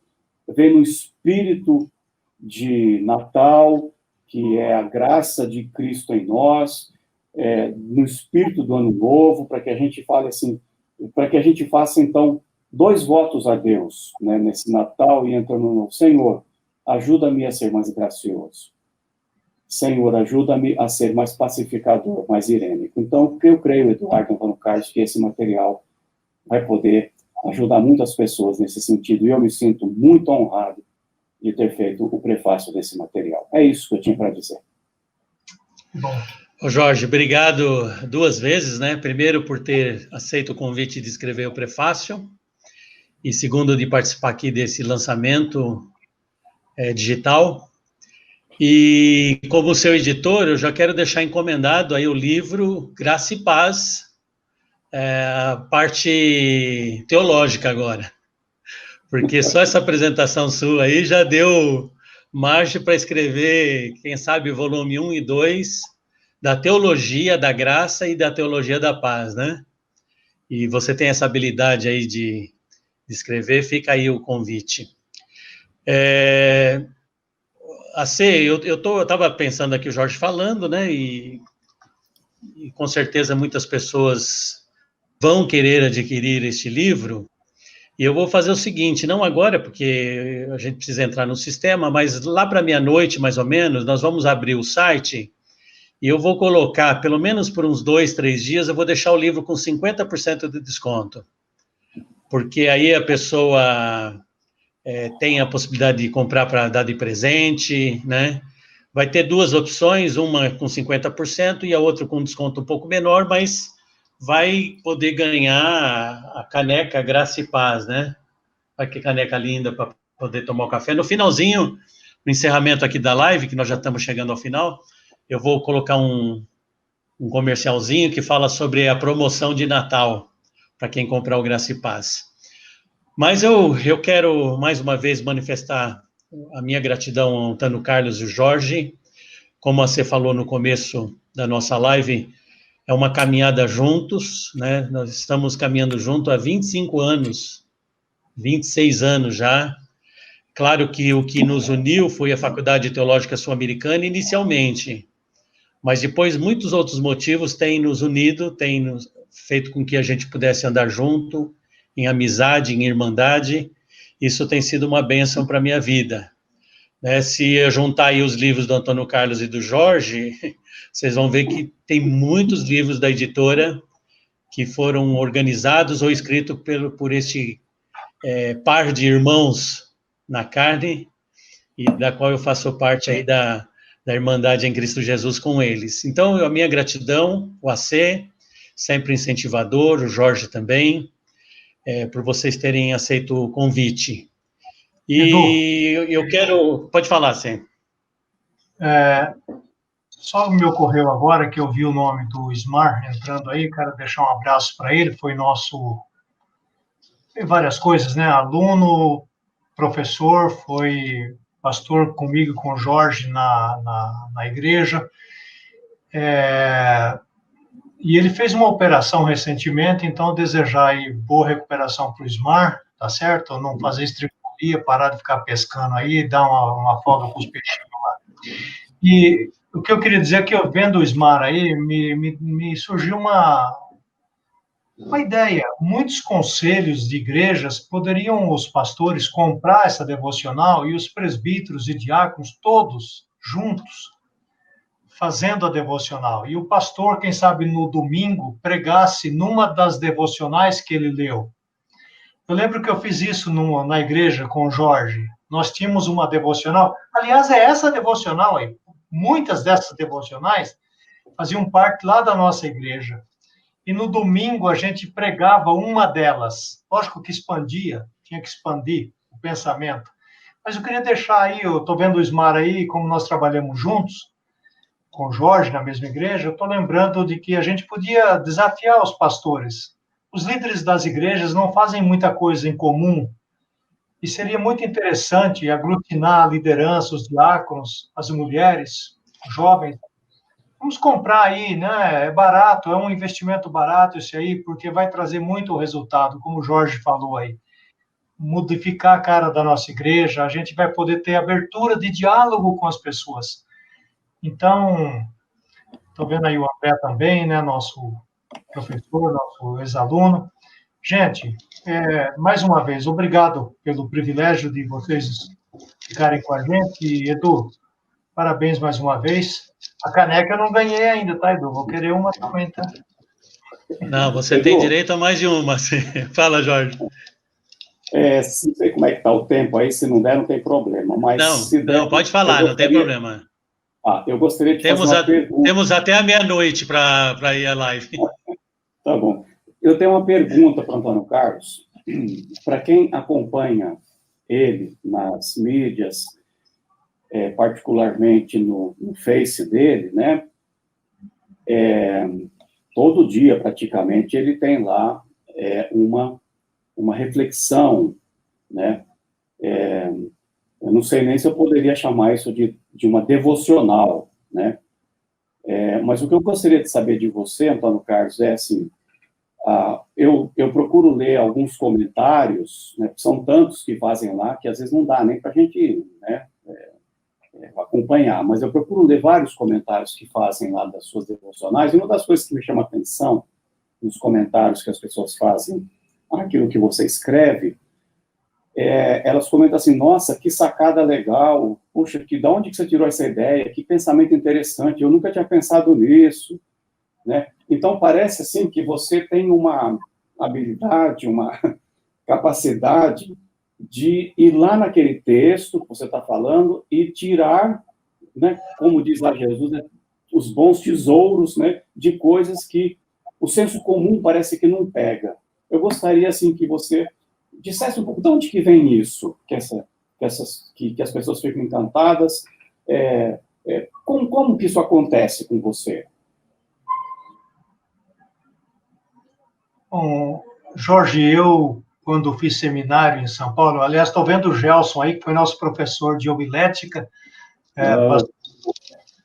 vem no espírito de Natal, que é a graça de Cristo em nós, no espírito do Ano Novo, para que a gente fale assim, para que a gente faça, então, 2 votos a Deus, né, nesse Natal e entrando no Novo. Senhor, ajuda-me a ser mais gracioso. Senhor, ajuda-me a ser mais pacificador, mais irênico. Então, eu creio, Eduardo, Antônio Carlos, que esse material vai poder ajudar muitas pessoas nesse sentido. E eu me sinto muito honrado de ter feito o prefácio desse material. É isso que eu tinha para dizer. Bom. Ô Jorge, obrigado 2 vezes, né? Primeiro, por ter aceito o convite de escrever o prefácio. E segundo, de participar aqui desse lançamento digital. E como seu editor, eu já quero deixar encomendado aí o livro Graça e Paz, a parte teológica agora. Porque só essa apresentação sua aí já deu margem para escrever, quem sabe, volume 1 e 2, da teologia da graça e da teologia da paz, né? E você tem essa habilidade aí de escrever, fica aí o convite. Eu estava pensando aqui o Jorge falando, né, e com certeza muitas pessoas vão querer adquirir este livro, E eu vou fazer o seguinte, não agora, porque a gente precisa entrar no sistema, mas lá para meia-noite, mais ou menos, nós vamos abrir o site e eu vou colocar, pelo menos por uns 2, 3 dias, eu vou deixar o livro com 50% de desconto. Porque aí a pessoa tem a possibilidade de comprar para dar de presente, né? Vai ter 2 opções, uma com 50% e a outra com desconto um pouco menor, mas vai poder ganhar a caneca Graça e Paz, né? Olha que caneca linda para poder tomar o café. No finalzinho, no encerramento aqui da live, que nós já estamos chegando ao final, eu vou colocar um comercialzinho que fala sobre a promoção de Natal, para quem comprar o Graça e Paz. Mas eu quero, mais uma vez, manifestar a minha gratidão ao Antônio Carlos e o Jorge. Como você falou no começo da nossa live, é uma caminhada juntos, né? Nós estamos caminhando junto há 25 anos, 26 anos já. Claro que o que nos uniu foi a Faculdade Teológica Sul-Americana inicialmente, mas depois muitos outros motivos têm nos unido, têm nos feito com que a gente pudesse andar junto, em amizade, em irmandade. Isso tem sido uma bênção para a minha vida. Né? Se eu juntar aí os livros do Antônio Carlos e do Jorge, vocês vão ver que tem muitos livros da editora que foram organizados ou escritos por este par de irmãos na carne, e da qual eu faço parte aí da Irmandade em Cristo Jesus com eles. Então, a minha gratidão, o AC, sempre incentivador, o Jorge também, por vocês terem aceito o convite. E eu quero... Pode falar, Sam. Só me ocorreu agora que eu vi o nome do Ismar entrando aí, quero deixar um abraço para ele, foi nosso... Tem várias coisas, né? Aluno, professor, foi pastor comigo, com o Jorge na igreja. E ele fez uma operação recentemente, então desejar aí boa recuperação para o Ismar, tá certo? Não fazer estripulia, parar de ficar pescando aí, dar uma folga com os peixinhos lá. E o que eu queria dizer é que eu vendo o Ismar aí, me surgiu uma ideia. Muitos conselhos de igrejas poderiam os pastores comprar essa devocional e os presbíteros e diáconos todos juntos fazendo a devocional. E o pastor, quem sabe no domingo, pregasse numa das devocionais que ele leu. Eu lembro que eu fiz isso na igreja com o Jorge. Nós tínhamos uma devocional. Aliás, é essa devocional aí. Muitas dessas devocionais faziam parte lá da nossa igreja. E no domingo a gente pregava uma delas. Lógico que expandia, tinha que expandir o pensamento. Mas eu queria deixar aí, eu estou vendo o Ismar aí, como nós trabalhamos juntos, com o Jorge na mesma igreja, eu estou lembrando de que a gente podia desafiar os pastores. Os líderes das igrejas não fazem muita coisa em comum, e seria muito interessante aglutinar a liderança, os diáconos, as mulheres, os jovens. Vamos comprar aí, né? É barato, é um investimento barato esse aí, porque vai trazer muito resultado, como o Jorge falou aí. Modificar a cara da nossa igreja, a gente vai poder ter abertura de diálogo com as pessoas. Então, estou vendo aí o André também, né? Nosso professor, nosso ex-aluno. Gente, mais uma vez, obrigado pelo privilégio de vocês ficarem com a gente. E, Edu, parabéns mais uma vez. A caneca eu não ganhei ainda, tá, Edu? Vou querer uma também, tá? Não, você Edu, tem direito a mais de uma. Fala, Jorge. Não sei como é que está o tempo aí, se não der, não tem problema. Mas não, pode falar, não tem problema. Eu gostaria de fazer uma pergunta. Temos até a meia-noite para ir à live. Tá bom. Eu tenho uma pergunta para o Antônio Carlos. Para quem acompanha ele nas mídias, particularmente no Face dele, né? Todo dia, praticamente, ele tem lá uma reflexão, né? Eu não sei nem se eu poderia chamar isso de uma devocional, né? Mas o que eu gostaria de saber de você, Antônio Carlos, é assim, eu procuro ler alguns comentários, né, são tantos que fazem lá, que às vezes não dá nem para a gente, né, acompanhar, mas eu procuro ler vários comentários que fazem lá das suas devocionais, e uma das coisas que me chama a atenção nos comentários que as pessoas fazem, aquilo que você escreve, elas comentam assim, nossa, que sacada legal, puxa, de onde que você tirou essa ideia? Que pensamento interessante, eu nunca tinha pensado nisso, né? Então, parece assim que você tem uma habilidade, uma capacidade de ir lá naquele texto que você está falando e tirar, né, como diz lá Jesus, né, os bons tesouros, né, de coisas que o senso comum parece que não pega. Eu gostaria, assim, que você dissesse um pouco de onde que vem isso, que as pessoas ficam encantadas, como que isso acontece com você? Bom, Jorge, eu, quando fiz seminário em São Paulo, aliás, estou vendo o Gelson aí, que foi nosso professor de homilética,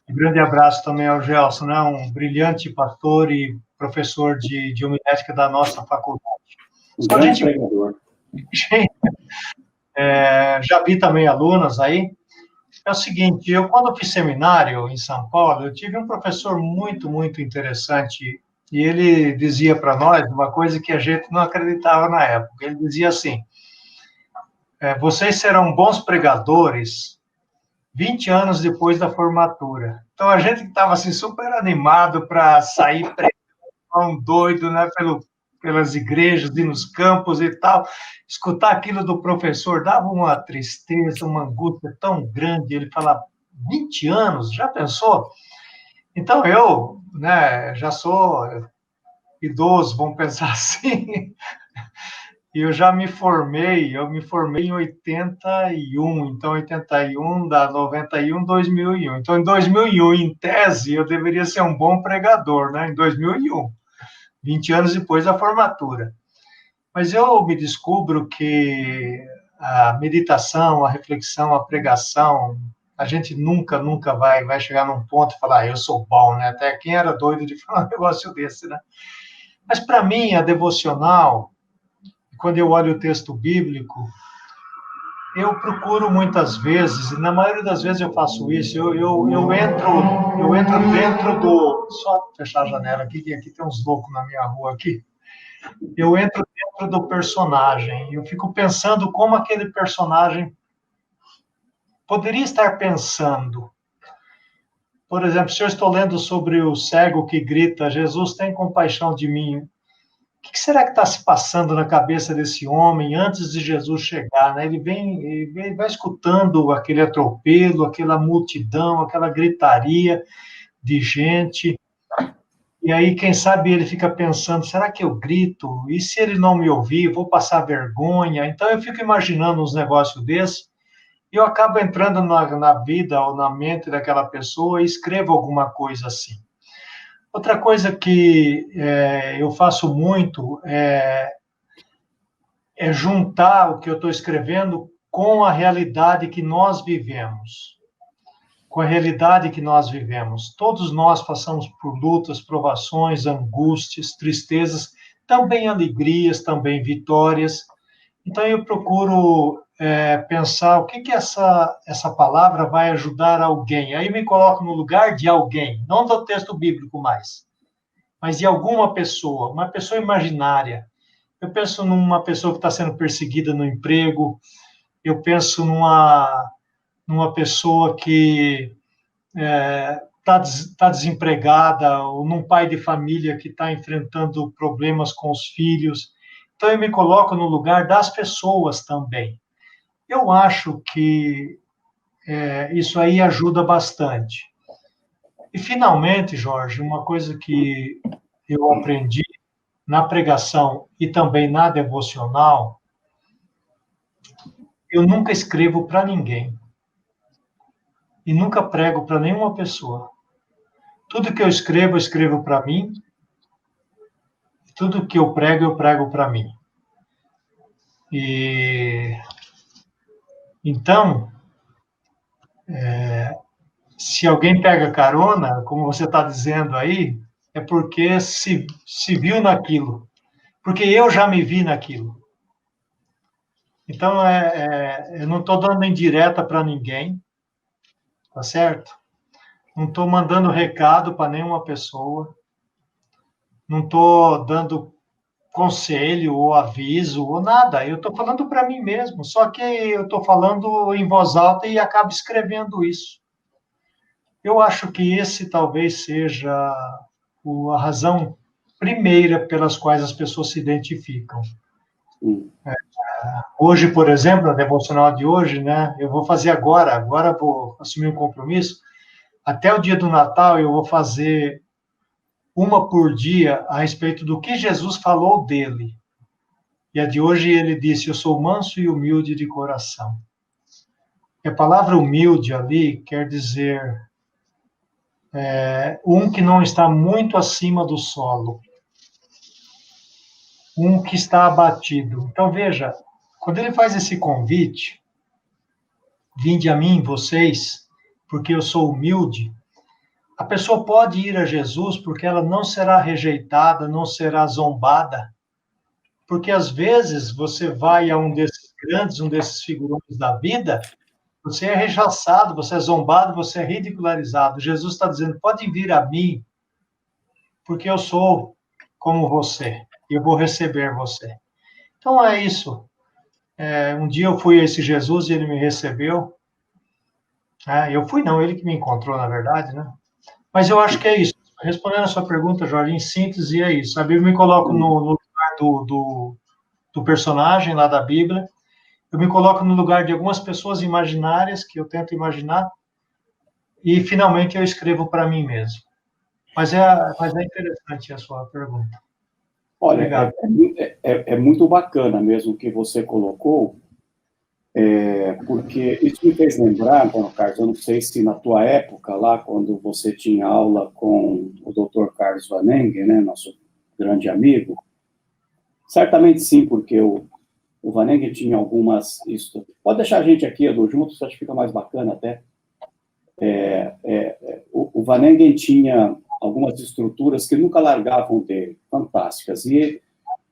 um grande abraço também ao Gelson, né? Um brilhante pastor e professor de homilética da nossa faculdade. Um grande pregador. Já vi também alunas aí. É o seguinte, eu quando fiz seminário em São Paulo, eu tive um professor muito, muito interessante, e ele dizia para nós uma coisa que a gente não acreditava na época. Ele dizia assim, vocês serão bons pregadores 20 anos depois da formatura. Então, a gente estava assim, super animado para sair pregando, doido, né, pelas igrejas e nos campos e tal. Escutar aquilo do professor dava uma tristeza, uma angústia tão grande. Ele falava, 20 anos, já pensou? Então, eu, né, já sou idoso, vamos pensar assim, e eu já me formei em 81, então 81 dá 91, 2001. Então, em 2001, em tese, eu deveria ser um bom pregador, né? Em 2001, 20 anos depois da formatura. Mas eu me descubro que a meditação, a reflexão, a pregação, a gente nunca vai chegar num ponto e falar, eu sou bom, né? Até quem era doido de falar um negócio desse, né? Mas, para mim, a devocional, quando eu olho o texto bíblico, eu procuro muitas vezes, e na maioria das vezes eu faço isso, eu entro dentro do... Só fechar a janela aqui, que aqui tem uns loucos na minha rua aqui. Eu entro dentro do personagem, eu fico pensando como aquele personagem poderia estar pensando. Por exemplo, se eu estou lendo sobre o cego que grita, Jesus tem compaixão de mim, o que será que está se passando na cabeça desse homem antes de Jesus chegar? Né? Ele vai escutando aquele atropelo, aquela multidão, aquela gritaria de gente, e aí, quem sabe, ele fica pensando, será que eu grito? E se ele não me ouvir, vou passar vergonha? Então, eu fico imaginando uns negócios desses, e eu acabo entrando na vida ou na mente daquela pessoa e escrevo alguma coisa assim. Outra coisa que eu faço muito é juntar o que eu estou escrevendo com a realidade que nós vivemos. Com a realidade que nós vivemos. Todos nós passamos por lutas, provações, angústias, tristezas, também alegrias, também vitórias. Então, eu procuro pensar o que essa palavra vai ajudar alguém. Aí me coloco no lugar de alguém, não do texto bíblico mais, mas de alguma pessoa, uma pessoa imaginária. Eu penso numa pessoa que está sendo perseguida no emprego, eu penso numa pessoa que está desempregada, ou num pai de família que está enfrentando problemas com os filhos. Então, eu me coloco no lugar das pessoas também. Eu acho que isso aí ajuda bastante. E, finalmente, Jorge, uma coisa que eu aprendi na pregação e também na devocional, eu nunca escrevo para ninguém. E nunca prego para nenhuma pessoa. Tudo que eu escrevo para mim. Tudo que eu prego para mim. E então, se alguém pega carona, como você está dizendo aí, é porque se viu naquilo. Porque eu já me vi naquilo. Então, eu não estou dando indireta para ninguém, tá certo? Não estou mandando recado para nenhuma pessoa. Não estou dando conselho, ou aviso, ou nada. Eu estou falando para mim mesmo, só que eu estou falando em voz alta e acabo escrevendo isso. Eu acho que esse talvez seja a razão primeira pelas quais as pessoas se identificam. Hoje, por exemplo, na devocional de hoje, né, eu vou fazer agora vou assumir um compromisso, até o dia do Natal eu vou fazer uma por dia a respeito do que Jesus falou dele. E a de hoje ele disse, eu sou manso e humilde de coração. E a palavra humilde ali quer dizer um que não está muito acima do solo, um que está abatido. Então, veja, quando ele faz esse convite, vinde a mim, vocês, porque eu sou humilde, a pessoa pode ir a Jesus porque ela não será rejeitada, não será zombada, porque às vezes você vai a um desses grandes, um desses figurões da vida, você é rechaçado, você é zombado, você é ridicularizado. Jesus está dizendo, pode vir a mim, porque eu sou como você, e eu vou receber você. Então é isso. Um dia eu fui a esse Jesus e ele me recebeu. Eu fui não, ele que me encontrou, na verdade, né? Mas eu acho que é isso. Respondendo a sua pergunta, Jorge, em síntese, é isso. A Bíblia me coloca no lugar do personagem lá da Bíblia. Eu me coloco no lugar de algumas pessoas imaginárias que eu tento imaginar. E, finalmente, eu escrevo para mim mesmo. Mas é interessante a sua pergunta. Olha, é muito bacana mesmo o que você colocou, porque isso me fez lembrar, Antônio Carlos, eu não sei se na tua época, lá, quando você tinha aula com o Dr. Carlos Vanengue, né, nosso grande amigo, certamente sim, porque o Vanengue tinha algumas... Pode deixar a gente aqui, Edu, juntos, acho que fica mais bacana até. O Vanengue tinha algumas estruturas que nunca largavam dele, fantásticas. E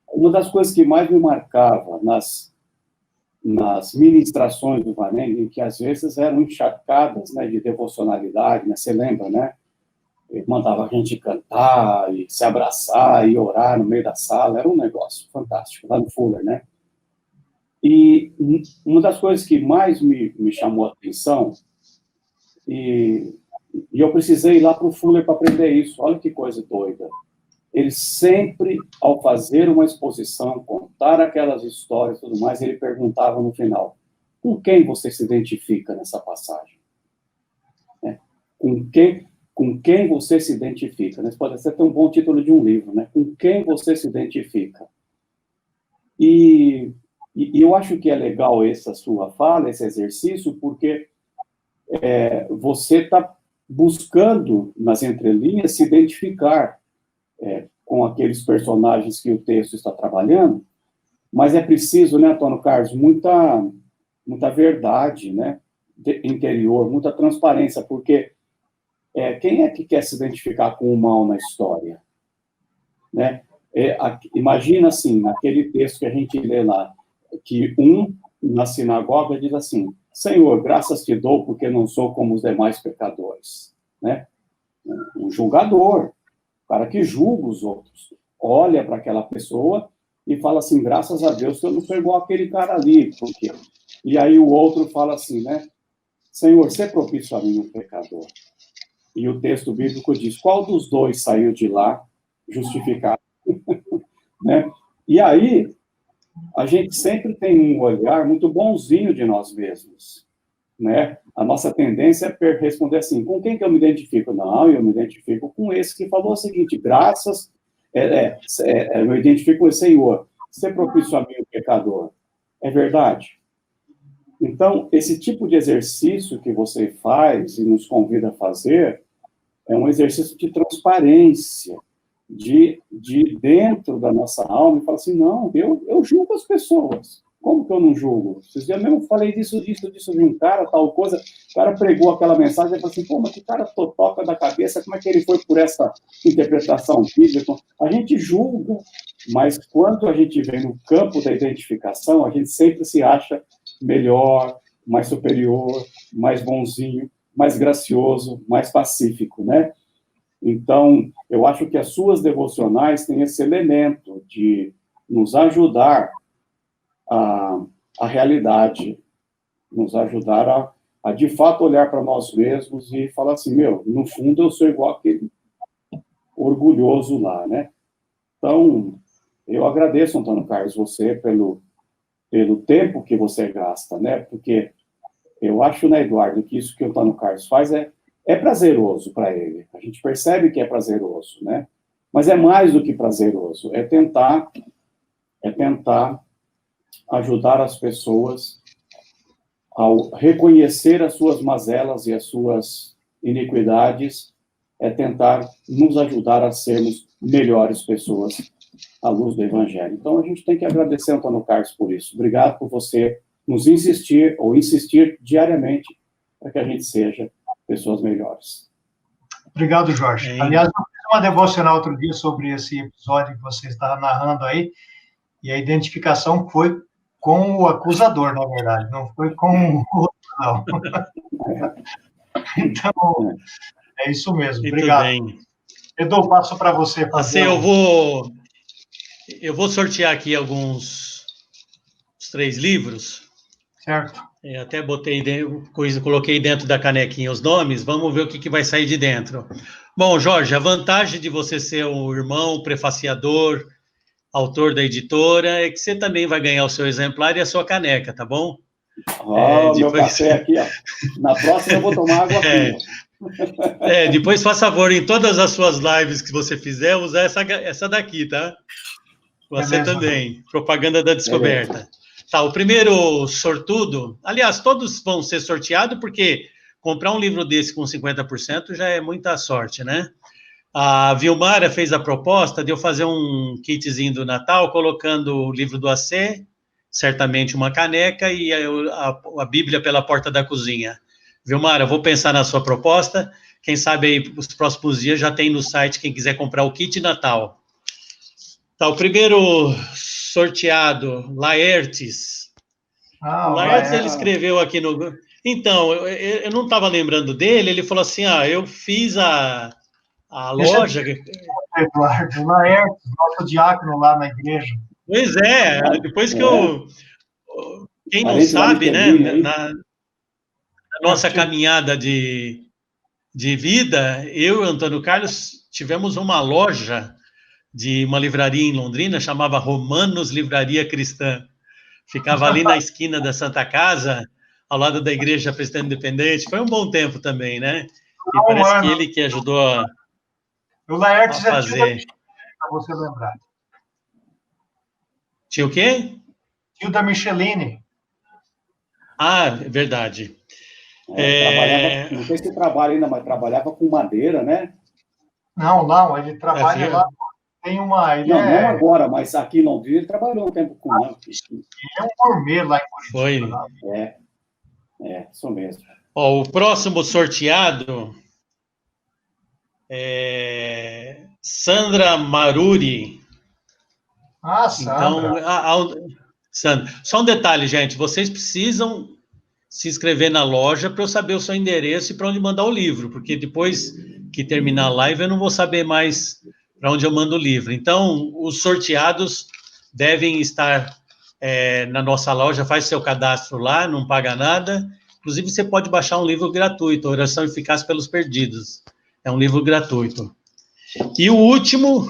uma das coisas que mais me marcava nas ministrações do Vanengue, que às vezes eram encharcadas, né, de devocionalidade, né, você lembra, né? Ele mandava a gente cantar, e se abraçar, e orar no meio da sala, era um negócio fantástico, lá no Fuller, né? E uma das coisas que mais me chamou a atenção, e eu precisei ir lá para o Fuller para aprender isso. Olha que coisa doida. Ele sempre, ao fazer uma exposição, contar aquelas histórias e tudo mais, ele perguntava no final, com quem você se identifica nessa passagem? Com quem você se identifica? Isso pode ser até um bom título de um livro, né? Com quem você se identifica? E eu acho que é legal essa sua fala, esse exercício, porque você está buscando, nas entrelinhas, se identificar com aqueles personagens que o texto está trabalhando, mas é preciso, né, Antônio Carlos, muita verdade, né, interior, muita transparência, porque quem é que quer se identificar com o mal na história? Né? Imagina assim, naquele texto que a gente lê lá, que na sinagoga diz assim, Senhor, graças te dou porque não sou como os demais pecadores. Né? Um julgador, o cara que julga os outros, olha para aquela pessoa e fala assim, graças a Deus que eu não sou igual aquele cara ali. Por quê? E aí o outro fala assim, né? Senhor, você é propício a mim, um pecador. E o texto bíblico diz, qual dos dois saiu de lá justificado? Né? E aí, a gente sempre tem um olhar muito bonzinho de nós mesmos. Né? A nossa tendência é responder assim, com quem que eu me identifico? Não, eu me identifico com esse que falou o seguinte, graças, eu me identifico com o Senhor, você propício a mim, o pecador. É verdade? Então, esse tipo de exercício que você faz e nos convida a fazer é um exercício de transparência, de dentro da nossa alma, e falar assim, não, eu julgo as pessoas. Como que eu não julgo? Esses dias mesmo falei disso de um cara, tal coisa, o cara pregou aquela mensagem e falou assim, pô, mas que cara toca da cabeça, como é que ele foi por essa interpretação bíblica? A gente julga, mas quando a gente vem no campo da identificação, a gente sempre se acha melhor, mais superior, mais bonzinho, mais gracioso, mais pacífico, né? Então, eu acho que as suas devocionais têm esse elemento de nos ajudar a realidade, nos ajudar a de fato olhar para nós mesmos e falar assim, no fundo eu sou igual aquele orgulhoso lá, né? Então, eu agradeço, Antônio Carlos, você pelo tempo que você gasta, né? Porque eu acho, né, Eduardo, que isso que o Antônio Carlos faz é prazeroso para ele. A gente percebe que é prazeroso, né? Mas é mais do que prazeroso. É tentar ajudar as pessoas ao reconhecer as suas mazelas e as suas iniquidades, é tentar nos ajudar a sermos melhores pessoas à luz do Evangelho. Então, a gente tem que agradecer, Antônio Carlos, por isso. Obrigado por você nos insistir diariamente para que a gente seja pessoas melhores. Obrigado, Jorge. Aliás, eu fiz uma devocional outro dia sobre esse episódio que você está narrando aí, e a identificação foi com o acusador, na verdade, não foi com o outro, não. Então, é isso mesmo. Muito obrigado. Bem. Edu, passo para você. Assim, eu vou sortear aqui os 3 livros. Certo. Eu até coloquei dentro da canequinha os nomes, vamos ver o que vai sair de dentro. Bom, Jorge, a vantagem de você ser um irmão prefaciador, autor da editora, é que você também vai ganhar o seu exemplar e a sua caneca, tá bom? Meu café aqui, ó. Na próxima eu vou tomar água fria. Depois, faz favor, em todas as suas lives que você fizer, usar essa daqui, tá? Você também. Propaganda da Descoberta. Tá, o primeiro sortudo, aliás, todos vão ser sorteados, porque comprar um livro desse com 50% já é muita sorte, né? A Vilmara fez a proposta de eu fazer um kitzinho do Natal, colocando o livro do AC, certamente uma caneca, e a Bíblia pela porta da cozinha. Vilmara, eu vou pensar na sua proposta, quem sabe aí os próximos dias já tem no site, quem quiser comprar o kit Natal. Tá, o primeiro sorteado, Laertes. Laertes, ele escreveu aqui no... Então, eu não estava lembrando dele, ele falou assim, eu fiz a loja... Eduardo, Laertes, nosso diácono lá na igreja. Pois é, depois que eu... Quem não sabe, né, na nossa caminhada de vida, eu e o Antônio Carlos tivemos uma loja de uma livraria em Londrina, chamava Romanos Livraria Cristã. Ficava ali na esquina da Santa Casa, ao lado da Igreja Presbiteriana Independente. Foi um bom tempo também, né? E parece que ele que ajudou a fazer. Para você lembrar. Tinha o quê? Tio da Micheline. Ah, verdade. Não sei se trabalha ainda, mas trabalhava com madeira, né? Não, ele trabalha lá. Tem uma... Não agora, mas aqui em Londrina ele trabalhou um tempo com... Ele é um gourmet lá em Curitiba. Foi. Isso mesmo. O próximo sorteado é Sandra Maruri. Sandra. Então, Sandra, só um detalhe, gente, vocês precisam se inscrever na loja para eu saber o seu endereço e para onde mandar o livro, porque depois que terminar a live eu não vou saber mais para onde eu mando o livro. Então, os sorteados devem estar na nossa loja, faz seu cadastro lá, não paga nada. Inclusive, você pode baixar um livro gratuito, Oração Eficaz pelos Perdidos. É um livro gratuito. E o último,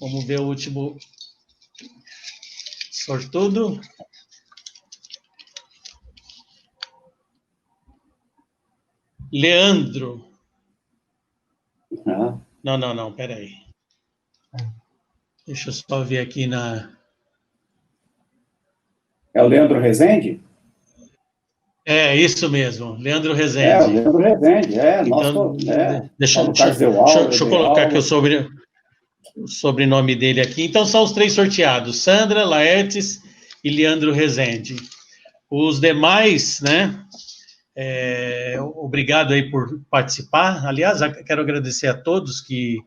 vamos ver o último sortudo. Leandro. Não, peraí. Deixa eu só ver aqui na... É o Leandro Rezende? É, isso mesmo, Leandro Rezende. O Leandro Rezende, então, deixa eu colocar aqui o sobrenome dele aqui. Então, são os 3 sorteados, Sandra, Laertes e Leandro Rezende. Os demais, né, obrigado aí por participar. Aliás, quero agradecer a todos que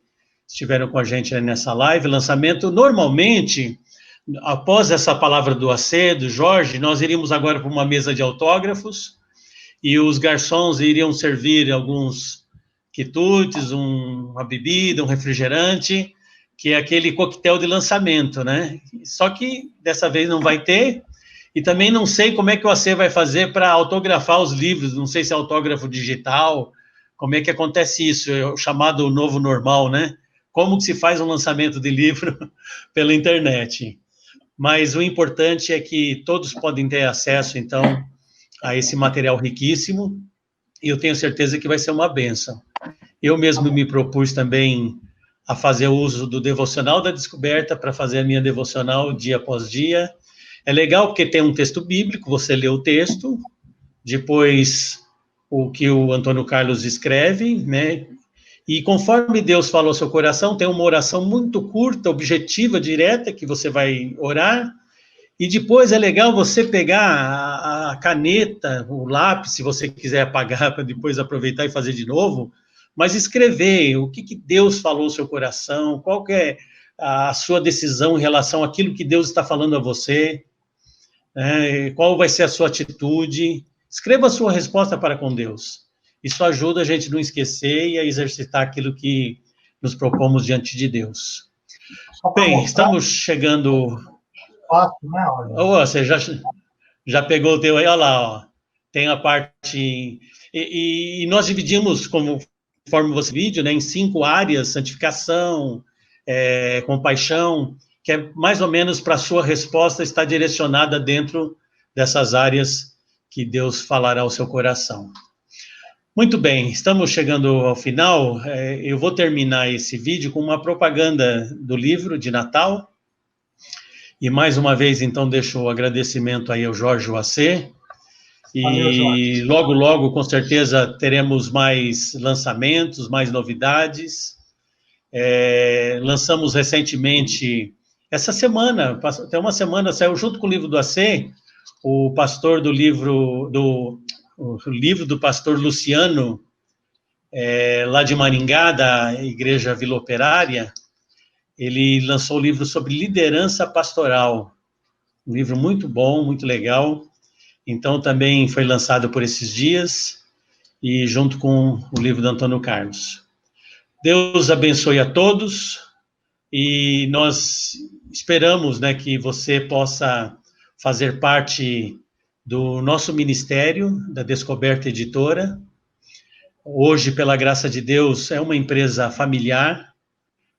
estiveram com a gente nessa live. Lançamento, normalmente, após essa palavra do AC, do Jorge, nós iríamos agora para uma mesa de autógrafos e os garçons iriam servir alguns quitutes, uma bebida, um refrigerante, que é aquele coquetel de lançamento, né? Só que dessa vez não vai ter, e também não sei como é que o AC vai fazer para autografar os livros, não sei se é autógrafo digital, como é que acontece isso, é o chamado novo normal, né? Como que se faz um lançamento de livro pela internet. Mas o importante é que todos podem ter acesso, então, a esse material riquíssimo, e eu tenho certeza que vai ser uma bênção. Eu mesmo me propus também a fazer uso do devocional da Descoberta para fazer a minha devocional dia após dia. É legal porque tem um texto bíblico, você lê o texto, depois o que o Antônio Carlos escreve, né? E conforme Deus falou ao seu coração, tem uma oração muito curta, objetiva, direta, que você vai orar, e depois é legal você pegar a caneta, o lápis, se você quiser apagar para depois aproveitar e fazer de novo, mas escrever o que Deus falou ao seu coração, qual que é a sua decisão em relação àquilo que Deus está falando a você, né? Qual vai ser a sua atitude. Escreva a sua resposta para com Deus. Isso ajuda a gente a não esquecer e a exercitar aquilo que nos propomos diante de Deus. Bem, estamos chegando... Você já pegou o teu aí? Olha lá, ó. Tem a parte... E nós dividimos, conforme você vídeo, né, em 5 áreas: santificação, compaixão, que é mais ou menos para a sua resposta estar direcionada dentro dessas áreas que Deus falará ao seu coração. Muito bem, estamos chegando ao final. Eu vou terminar esse vídeo com uma propaganda do livro de Natal. E mais uma vez, então, deixo o agradecimento aí ao Jorge AC. E logo, logo, com certeza, teremos mais lançamentos, mais novidades. Lançamos recentemente, essa semana, até uma semana, saiu junto com o livro do AC, o pastor do livro do pastor Luciano, lá de Maringá, da Igreja Vila Operária. Ele lançou o livro sobre liderança pastoral, um livro muito bom, muito legal. Então, também foi lançado por esses dias, e junto com o livro do Antônio Carlos. Deus abençoe a todos, e nós esperamos, né, que você possa fazer parte do nosso ministério, da Descoberta Editora. Hoje, pela graça de Deus, é uma empresa familiar,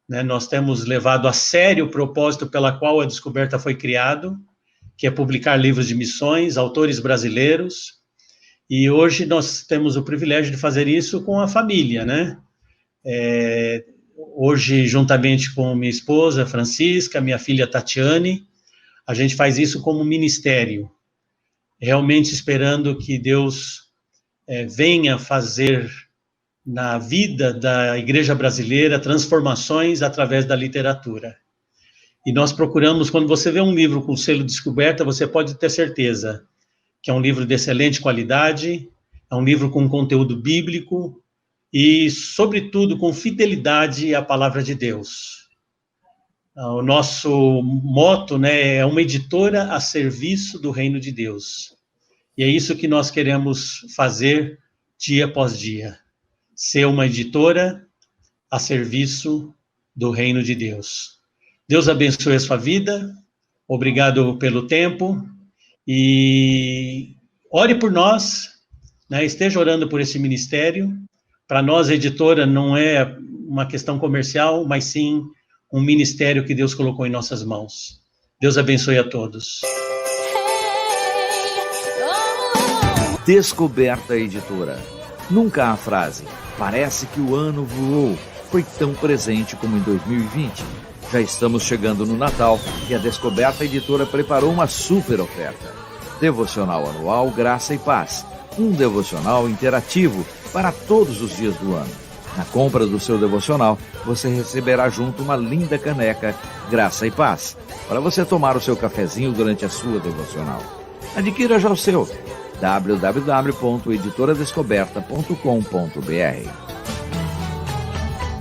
né? Nós temos levado a sério o propósito pela qual a Descoberta foi criado, que é publicar livros de missões, autores brasileiros, e hoje nós temos o privilégio de fazer isso com a família, né? Hoje, juntamente com minha esposa, Francisca, minha filha Tatiane, a gente faz isso como ministério, realmente esperando que Deus venha fazer na vida da igreja brasileira transformações através da literatura. E nós procuramos, quando você vê um livro com selo Descoberta, você pode ter certeza que é um livro de excelente qualidade, é um livro com conteúdo bíblico e, sobretudo, com fidelidade à palavra de Deus. O nosso moto, né, é uma editora a serviço do reino de Deus. E é isso que nós queremos fazer dia após dia. Ser uma editora a serviço do reino de Deus. Deus abençoe a sua vida, obrigado pelo tempo, e ore por nós, né, esteja orando por esse ministério. Para nós, a editora não é uma questão comercial, mas sim um ministério que Deus colocou em nossas mãos. Deus abençoe a todos. Descoberta Editora. Nunca a frase, parece que o ano voou, foi tão presente como em 2020. Já estamos chegando no Natal e a Descoberta Editora preparou uma super oferta. Devocional anual Graça e Paz. Um devocional interativo para todos os dias do ano. Na compra do seu devocional, você receberá junto uma linda caneca Graça e Paz, para você tomar o seu cafezinho durante a sua devocional. Adquira já o seu. www.editoradescoberta.com.br